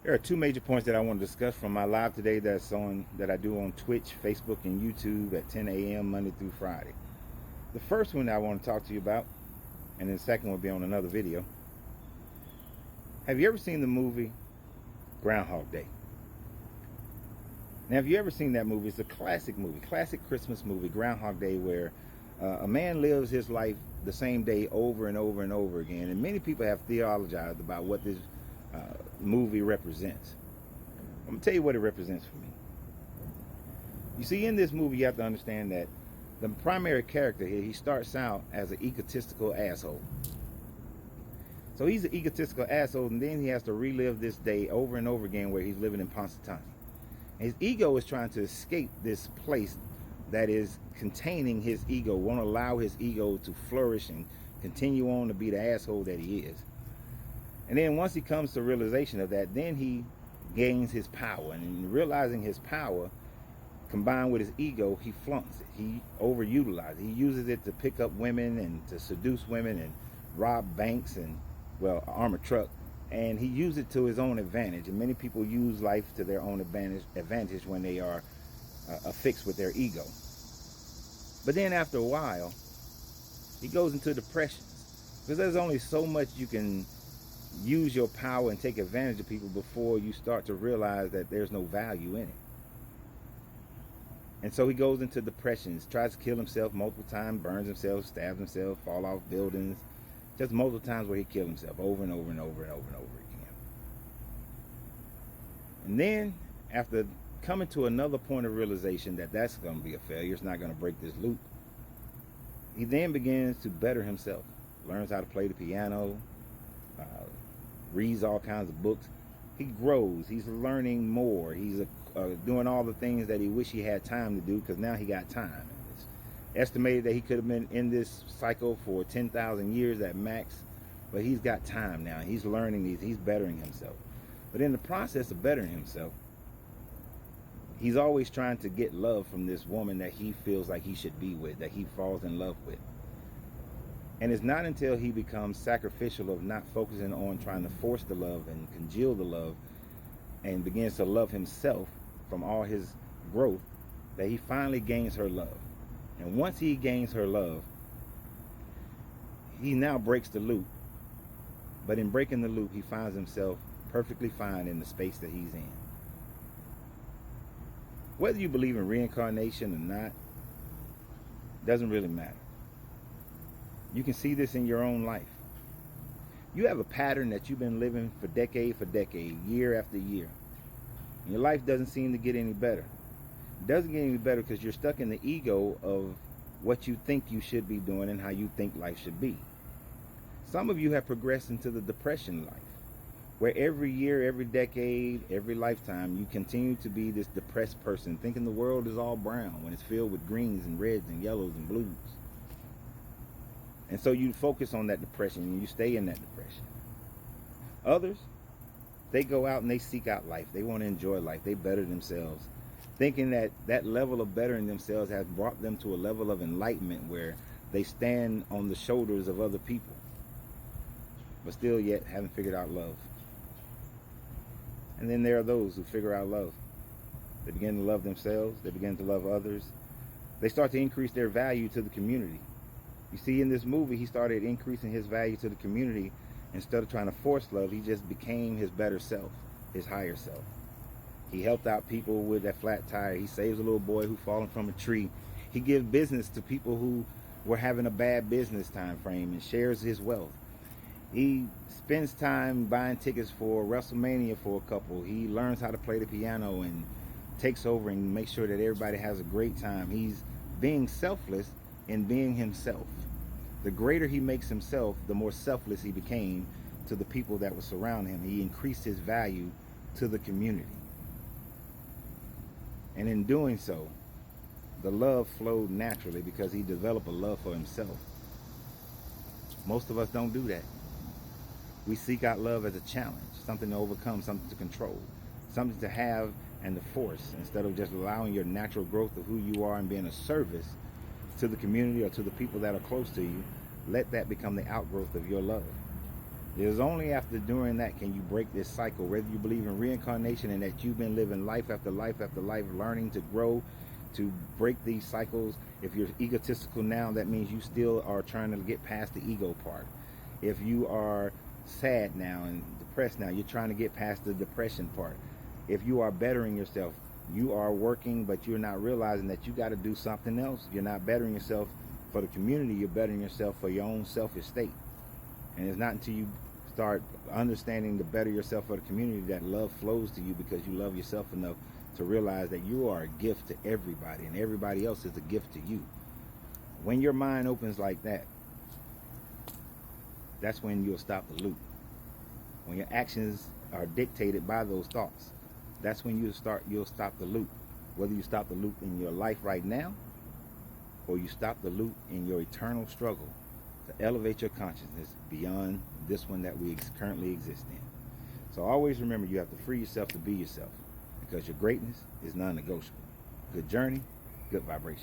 There are two major points that I want to discuss from my live today that I do on Twitch, Facebook, and YouTube at 10 a.m. Monday through Friday. The first one I want to talk to you about, and then the second will be on another video. Have you ever seen the movie Groundhog Day? Now, have you ever seen that movie? It's a classic movie, classic Christmas movie, Groundhog Day, where a man lives his life the same day over and over and over again. And many people have theologized about what this movie represents. I'm going to tell you what it represents for me. You see, in this movie, you have to understand that the primary character here, he starts out as an egotistical asshole. So he's an egotistical asshole, and then he has to relive this day over and over again where he's living in Punxsutawney. His ego is trying to escape this place that is containing his ego, won't allow his ego to flourish and continue on to be the asshole that he is. And then once he comes to realization of that, then he gains his power. And in realizing his power, combined with his ego, he flaunts it. He overutilizes it. He uses it to pick up women and to seduce women and rob banks and, well, armored truck. And he uses it to his own advantage. And many people use life to their own advantage when they are affixed with their ego. But then after a while, he goes into depressions. Because there's only so much you can use your power and take advantage of people before you start to realize that there's no value in it. And so he goes into depressions, tries to kill himself multiple times, burns himself, stabs himself, fall off buildings, just multiple times where he killed himself over and over and over and over and over again. And then after coming to another point of realization that that's going to be a failure, it's not going to break this loop, he then begins to better himself, learns how to play the piano, reads all kinds of books. He grows. He's learning more. He's doing all the things that he wished he had time to do because now he got time. It's estimated that he could have been in this cycle for 10,000 years at max, but he's got time now. He's learning these. He's bettering himself. But in the process of bettering himself, he's always trying to get love from this woman that he feels like he should be with, that he falls in love with. And it's not until he becomes sacrificial of not focusing on trying to force the love and congeal the love and begins to love himself from all his growth that he finally gains her love. And once he gains her love, he now breaks the loop. But in breaking the loop, he finds himself perfectly fine in the space that he's in. Whether you believe in reincarnation or not, doesn't really matter. You can see this in your own life. You have a pattern that you've been living for decade, year after year. And your life doesn't seem to get any better. It doesn't get any better because you're stuck in the ego of what you think you should be doing and how you think life should be. Some of you have progressed into the depression life, where every year, every decade, every lifetime, you continue to be this depressed person, thinking the world is all brown when it's filled with greens and reds and yellows and blues. And so you focus on that depression and you stay in that depression. Others, they go out and they seek out life. They want to enjoy life. They better themselves, thinking that that level of bettering themselves has brought them to a level of enlightenment where they stand on the shoulders of other people, but still yet haven't figured out love. And then there are those who figure out love. They begin to love themselves. They begin to love others. They start to increase their value to the community. You see, in this movie, he started increasing his value to the community. Instead of trying to force love, he just became his better self, his higher self. He helped out people with that flat tire. He saves a little boy who's fallen from a tree. He gives business to people who were having a bad business time frame and shares his wealth. He spends time buying tickets for WrestleMania for a couple. He learns how to play the piano and takes over and makes sure that everybody has a great time. He's being selfless in being himself. The greater he makes himself, the more selfless he became to the people that were surrounding him. He increased his value to the community. And in doing so, the love flowed naturally because he developed a love for himself. Most of us don't do that. We seek out love as a challenge, something to overcome, something to control, something to have and to force, instead of just allowing your natural growth of who you are and being a service to the community or to the people that are close to you. Let that become the outgrowth of your love. It is only after doing that can you break this cycle, whether you believe in reincarnation and that you've been living life after life after life, learning to grow, to break these cycles. If you're egotistical now, that means you still are trying to get past the ego part. If you are sad now and depressed now, you're trying to get past the depression part. If you are bettering yourself, you are working, but you're not realizing that you got to do something else. You're not bettering yourself for the community, you're bettering yourself for your own selfish state. And it's not until you start understanding to better yourself for the community that love flows to you, because you love yourself enough to realize that you are a gift to everybody and everybody else is a gift to you. When your mind opens like that, that's when you'll stop the loop. When your actions are dictated by those thoughts, that's when you'll stop the loop. Whether you stop the loop in your life right now or you stop the loop in your eternal struggle to elevate your consciousness beyond this one that we currently exist in. So always remember, you have to free yourself to be yourself, because your greatness is non-negotiable. Good journey, good vibration.